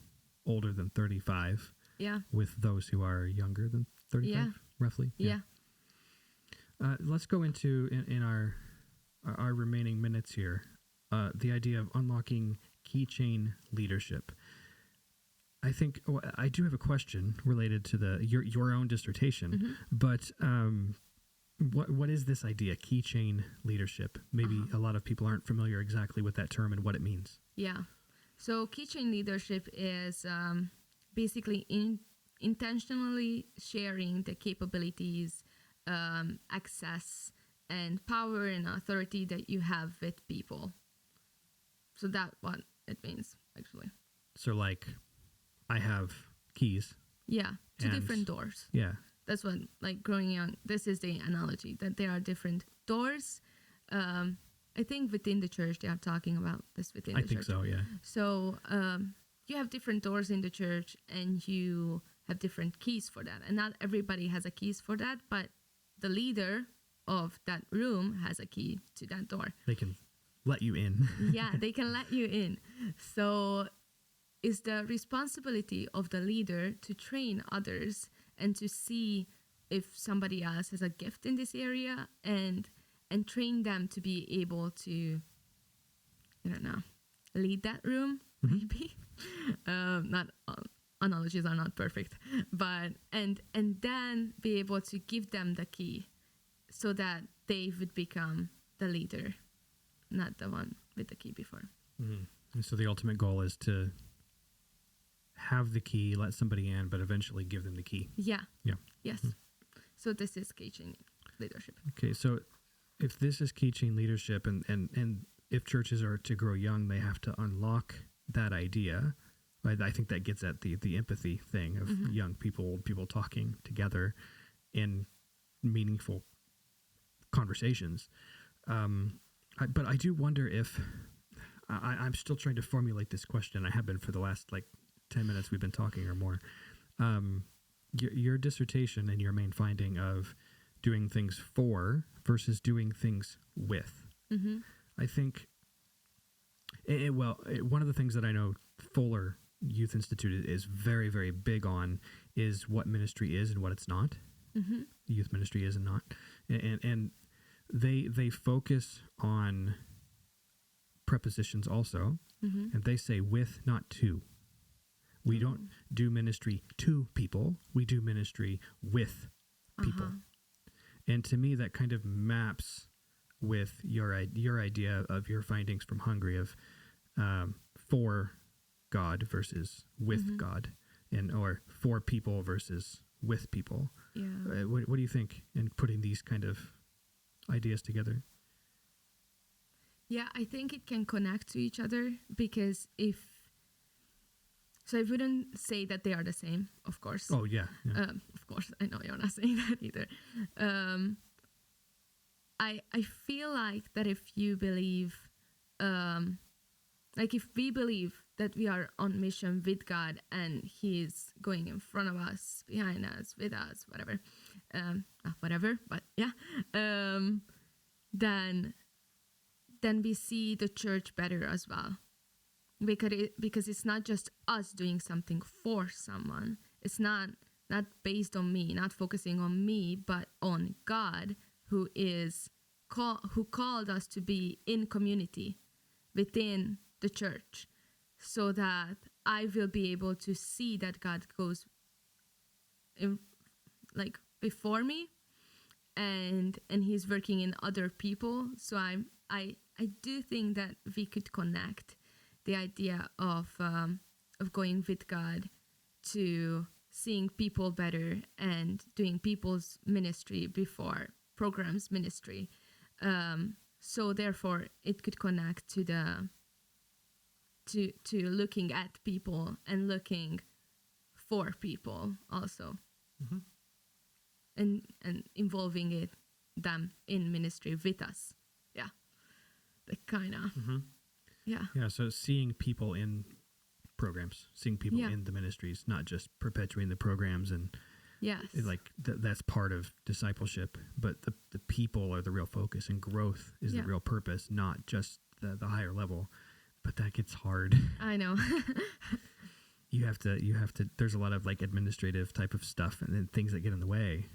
older than 35 with those who are younger than 35, roughly. Let's go into, in our remaining minutes here, the idea of unlocking keychain leadership. I think I do have a question related to your own dissertation, but what is this idea, keychain leadership? Maybe a lot of people aren't familiar exactly with that term and what it means. Yeah. So keychain leadership is basically intentionally sharing the capabilities, access, and power and authority that you have with people. So that's what it means, actually. So, like, I have keys. Yeah, to different doors. Yeah. That's what, like, Growing Young, this is the analogy, that there are different doors. I think within the church, they are talking about this within the church. I think so, yeah. So you have different doors in the church, and you have different keys for that. And not everybody has a keys for that, but the leader of that room has a key to that door. They can let you in. Yeah, they can let you in. So it's the responsibility of the leader to train others and to see if somebody else has a gift in this area, and train them to be able to, I don't know, lead that room, maybe. Not analogies are not perfect, but and then be able to give them the key so that they would become the leader, not the one with the key before. And so the ultimate goal is to have the key, let somebody in, but eventually give them the key. Yeah. Yes. Mm-hmm. So this is keychain leadership. Okay, so if this is keychain leadership, and if churches are to grow young, they have to unlock that idea. I think that gets at the empathy thing of young people, old people talking together in meaningful conversations. But I do wonder if I'm still trying to formulate this question. I have been for the last 10 minutes we've been talking or more. Your dissertation and your main finding of doing things for versus doing things with. I think, one of the things that I know Fuller Youth Institute is very, very big on is what ministry is and what it's not. Youth ministry is and not. And they focus on prepositions also, and they say with, not to. We don't do ministry to people. We do ministry with people. And to me, that kind of maps with your idea of your findings from Hungary of for God versus with God, or for people versus with people. Yeah. What do you think in putting these kind of ideas together? Yeah, I think it can connect to each other, because I wouldn't say that they are the same, of course. Oh, yeah. Of course, I know you're not saying that either. I feel like that if you believe, if we believe that we are on mission with God and He's going in front of us, behind us, with us, whatever, but yeah, then we see the church better as well. Because it's not just us doing something for someone. It's not based on me, not focusing on me, but on God, who called us to be in community within the church, so that I will be able to see that God goes before me, and He's working in other people. So I do think that we could connect the idea of going with God to seeing people better and doing people's ministry before programs ministry. So therefore, it could connect to the to looking at people and looking for people also, and involving them in ministry with us. Yeah, the kind of Yeah, so seeing people in programs, seeing people in the ministries, not just perpetuating the programs and that's part of discipleship, but the people are the real focus, and growth is the real purpose, not just the higher level. But that gets hard. I know. you have to, there's a lot of like administrative type of stuff and then things that get in the way.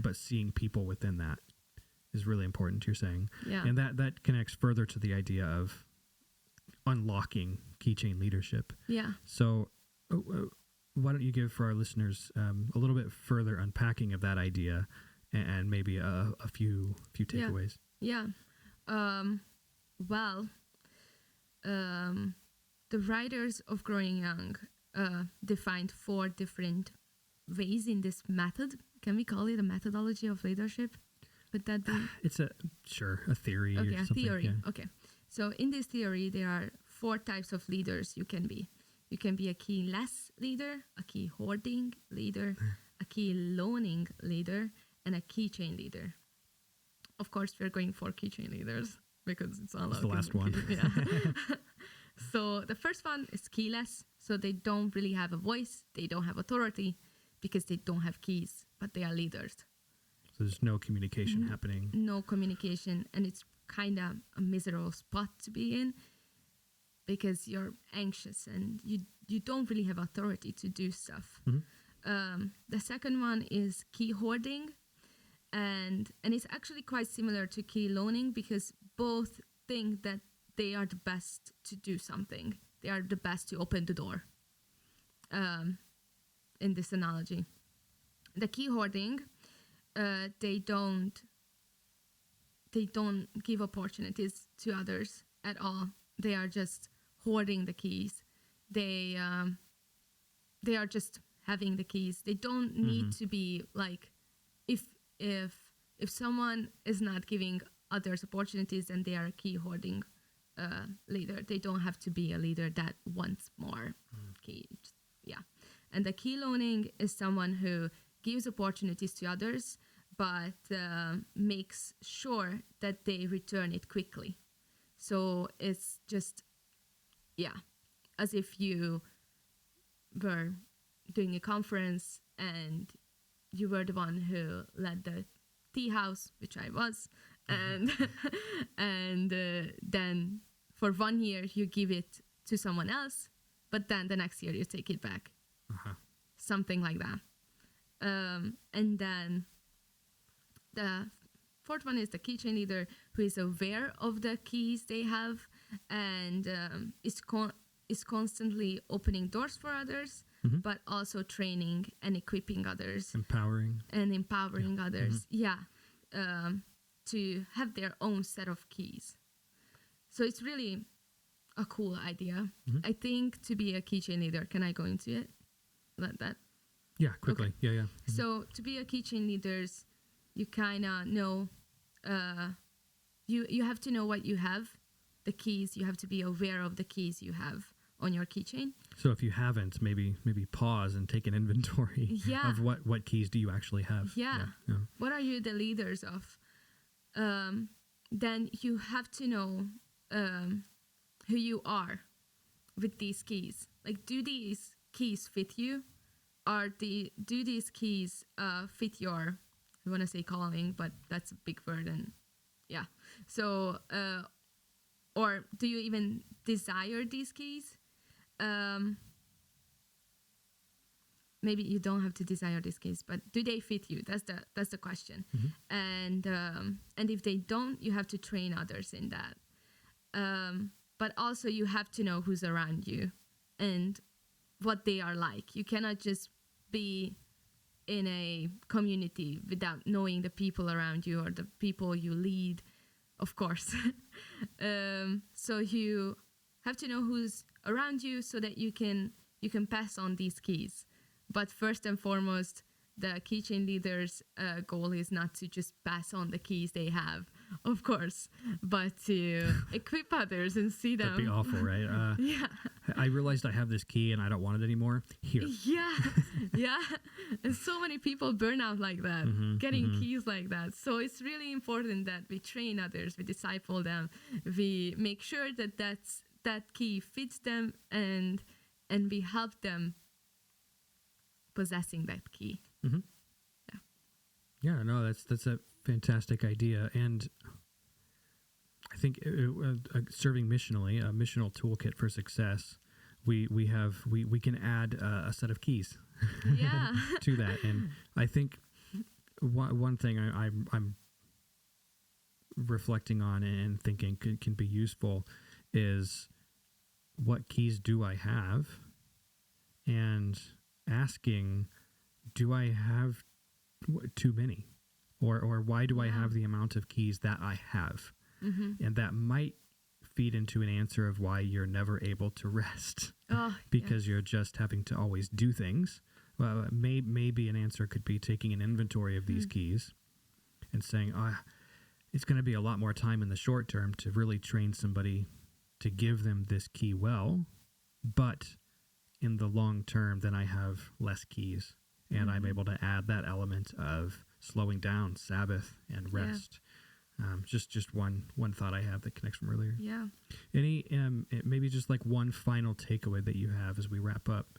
But seeing people within that is really important, you're saying. Yeah. And that connects further to the idea of unlocking keychain leadership. Yeah. So why don't you give for our listeners a little bit further unpacking of that idea and maybe a few takeaways? Yeah. The writers of Growing Young defined 4 different ways in this method. Can we call it a methodology of leadership? Would that be? It's a theory or something. Theory. Yeah. Okay. So in this theory, there are 4 types of leaders you can be. You can be a key-less leader, a key hoarding leader, a key loaning leader, and a keychain leader. Of course, we're going for keychain leaders because it's all the last one. Yeah. So the first one is keyless. So they don't really have a voice. They don't have authority because they don't have keys, but they are leaders. So there's no communication happening. No communication. And it's kind of a miserable spot to be in because you're anxious and you don't really have authority to do stuff. The second one is key hoarding. And it's actually quite similar to key loaning because both think that they are the best to do something. They are the best to open the door in this analogy. The key hoarding, they don't give opportunities to others at all. They are just hoarding the keys. They are just having the keys. They don't need to be like, if someone is not giving others opportunities and they are a key hoarding leader, they don't have to be a leader that wants more keys. Yeah. And the key loaning is someone who gives opportunities to others, but makes sure that they return it quickly. So it's just, as if you were doing a conference and you were the one who led the tea house, which I was, and then for 1 year you give it to someone else, but then the next year you take it back. Something like that. And then the 4th one is the keychain leader, who is aware of the keys they have and is constantly opening doors for others, but also training and equipping others. Empowering others. To have their own set of keys. So it's really a cool idea. I think to be a keychain leader, can I go into it? Like that? Yeah, quickly. Okay. Yeah. So to be a keychain leaders, you kind of know, you have to know what you have, the keys. You have to be aware of the keys you have on your keychain. So if you haven't, maybe pause and take an inventory of what keys do you actually have. Yeah. What are you the leaders of? Then you have to know who you are with these keys. Like, do these keys fit you? Do these keys fit your, I want to say calling, but that's a big word, and so or do you even desire these keys? Maybe you don't have to desire these keys, but do they fit you? That's the question. And if they don't, you have to train others in that. But also you have to know who's around you and what they are like. You cannot just be in a community without knowing the people around you or the people you lead of course. So you have to know who's around you so that you can pass on these keys. But first and foremost, the keychain leader's goal is not to just pass on the keys they have, of course, but to equip others and see them. That'd be awful, right? Yeah. I realized I have this key and I don't want it anymore. Here. Yeah, yeah. And so many people burn out like that, getting keys like that. So it's really important that we train others, we disciple them, we make sure that that key fits them, and we help them possessing that key. Mm-hmm. Yeah, no, that's a fantastic idea, and I think serving missionally, a missional toolkit for success, we can add a set of keys Yeah. to that, and I think one thing I'm reflecting on and thinking can be useful is, what keys do I have, and asking, do I have too many, or why do I have the amount of keys that I have? And that might feed into an answer of why you're never able to rest, because you're just having to always do things. Well, maybe an answer could be taking an inventory of these keys and saying, it's going to be a lot more time in the short term to really train somebody to give them this key well, but in the long term, then I have less keys, and I'm able to add that element of slowing down, Sabbath, and rest. Just one thought I have that connects from earlier. Yeah. Any maybe just like one final takeaway that you have as we wrap up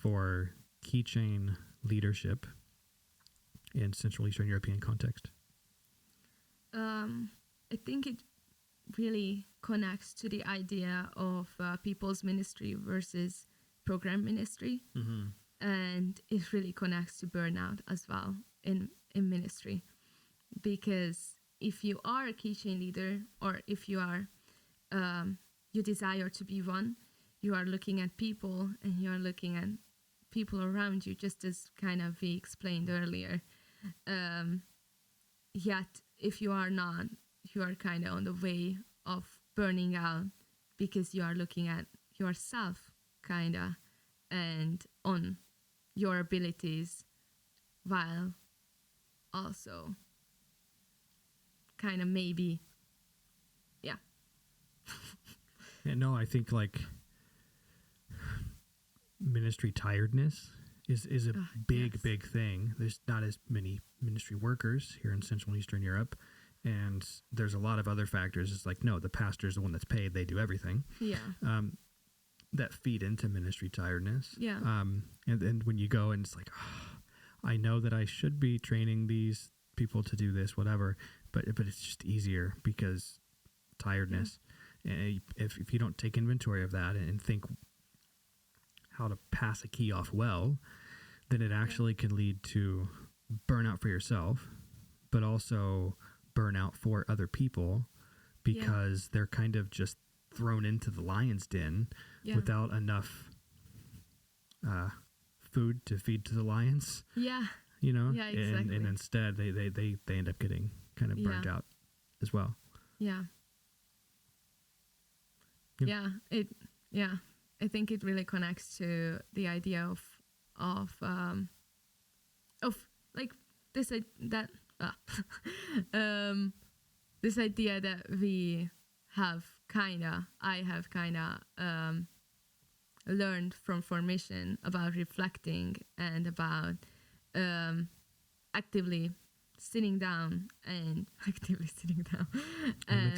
for keychain leadership in Central Eastern European context? I think it really connects to the idea of people's ministry versus program ministry, and it really connects to burnout as well in ministry, because if you are a keychain leader, or if you are you desire to be one, you are looking at people, and you are looking at people around you, just as kind of we explained earlier. Yet if you are not, you are kind of on the way of burning out, because you are looking at yourself kind of and on your abilities, while also kind of maybe No, I think like ministry tiredness is a big thing. There's not as many ministry workers here in Central and Eastern Europe, and there's a lot of other factors. It's like, no, the pastor's the one that's paid, they do everything. That feed into ministry tiredness. And then when you go and it's like, I know that I should be training these people to do this, whatever, but it's just easier because tiredness. And if you don't take inventory of that and think how to pass a key off well, then it actually can lead to burnout for yourself, but also burnout for other people, because they're kind of just thrown into the lion's den without enough food to feed to the lions. You know? Yeah, exactly. And instead they end up getting kind of burnt out as well. I think it really connects to the idea of like this this idea that I have learned from formation about reflecting and about actively sitting down and makes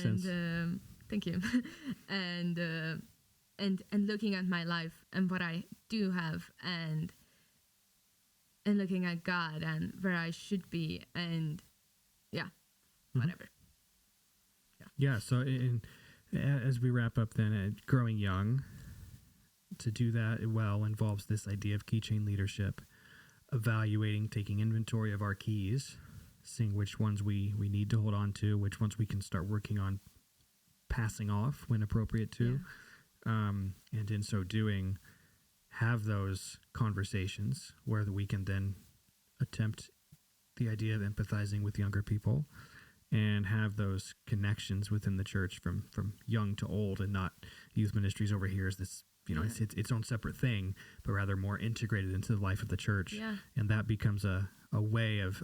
sense. Thank you. and looking at my life and what I do have, and looking at God and where I should be, and whatever. So as we wrap up then, growing young, to do that well involves this idea of keychain leadership, evaluating, taking inventory of our keys, seeing which ones we need to hold on to, which ones we can start working on passing off when appropriate to, and in so doing, have those conversations where we can then attempt the idea of empathizing with younger people and have those connections within the church from young to old, and not youth ministries over here is this, it's its own separate thing, but rather more integrated into the life of the church. Yeah. And that becomes a way of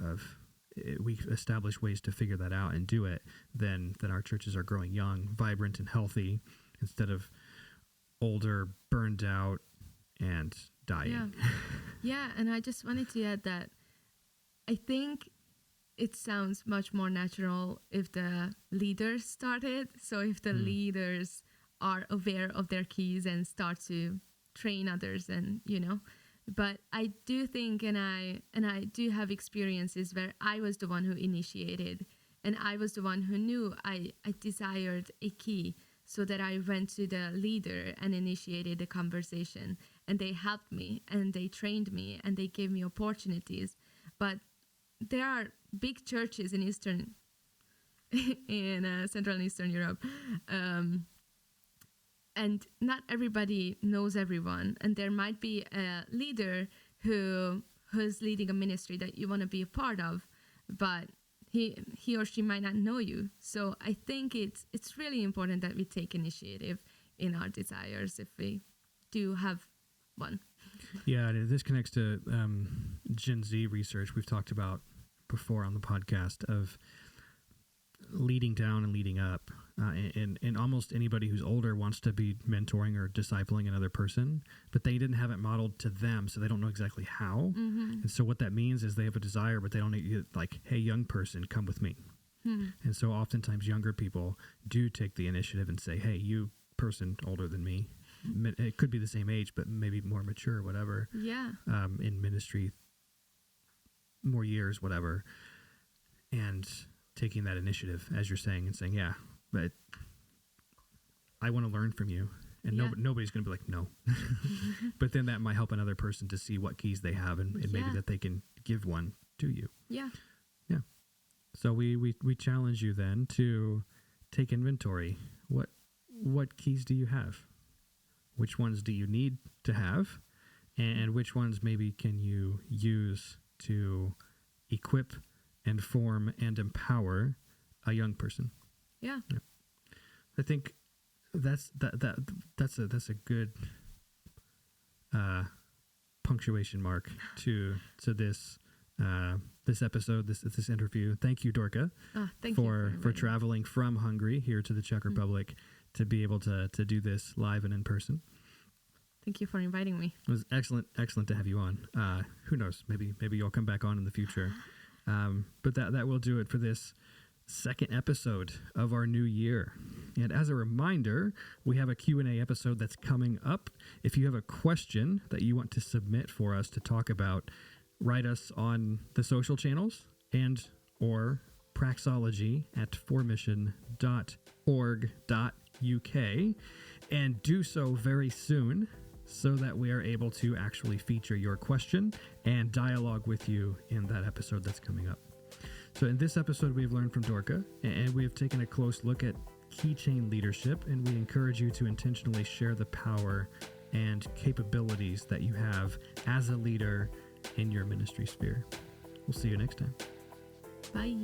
we establish ways to figure that out and do it, then our churches are growing young, vibrant, and healthy instead of older, burned out, and dying. Yeah, and I just wanted to add that I think it sounds much more natural if the leaders started. So if the leaders are aware of their keys and start to train others, and but I do think, and I do have experiences where I was the one who initiated, and I was the one who knew I desired a key, so that I went to the leader and initiated the conversation, and they helped me and they trained me and they gave me opportunities. But there are big churches in Central and Eastern Europe, and not everybody knows everyone, and there might be a leader who's leading a ministry that you want to be a part of, but he or she might not know you. So I think it's really important that we take initiative in our desires if we do have one. Yeah, this connects to Gen Z research we've talked about before on the podcast of leading down and leading up. And almost anybody who's older wants to be mentoring or discipling another person, but they didn't have it modeled to them, so they don't know exactly how. Mm-hmm. And so what that means is they have a desire, but they don't like, hey, young person, come with me. Mm-hmm. And so oftentimes younger people do take the initiative and say, hey, you person older than me, it could be the same age, but maybe more mature, whatever. Yeah. In ministry, more years, whatever. And taking that initiative, as you're saying, and saying, yeah, but I want to learn from you. And nobody's going to be like, no. But then that might help another person to see what keys they have, and maybe that they can give one to you. Yeah. Yeah. So we challenge you then to take inventory. What keys do you have? Which ones do you need to have? And which ones maybe can you use to equip and form and empower a young person? Yeah. I think that's a good punctuation mark to this this episode, this interview. Thank you, Dorka, for traveling from Hungary here to the Czech Republic to be able to do this live and in person. Thank you for inviting me. It was excellent to have you on. Who knows? Maybe you'll come back on in the future. But that will do it for this second episode of our new year. And as a reminder, we have a Q&A episode that's coming up. If you have a question that you want to submit for us to talk about, write us on the social channels and or praxology@formission.org.uk, and do so very soon so that we are able to actually feature your question and dialogue with you in that episode that's coming up. So in this episode, we've learned from Dorka, and we have taken a close look at keychain leadership, and we encourage you to intentionally share the power and capabilities that you have as a leader in your ministry sphere. We'll see you next time. Bye.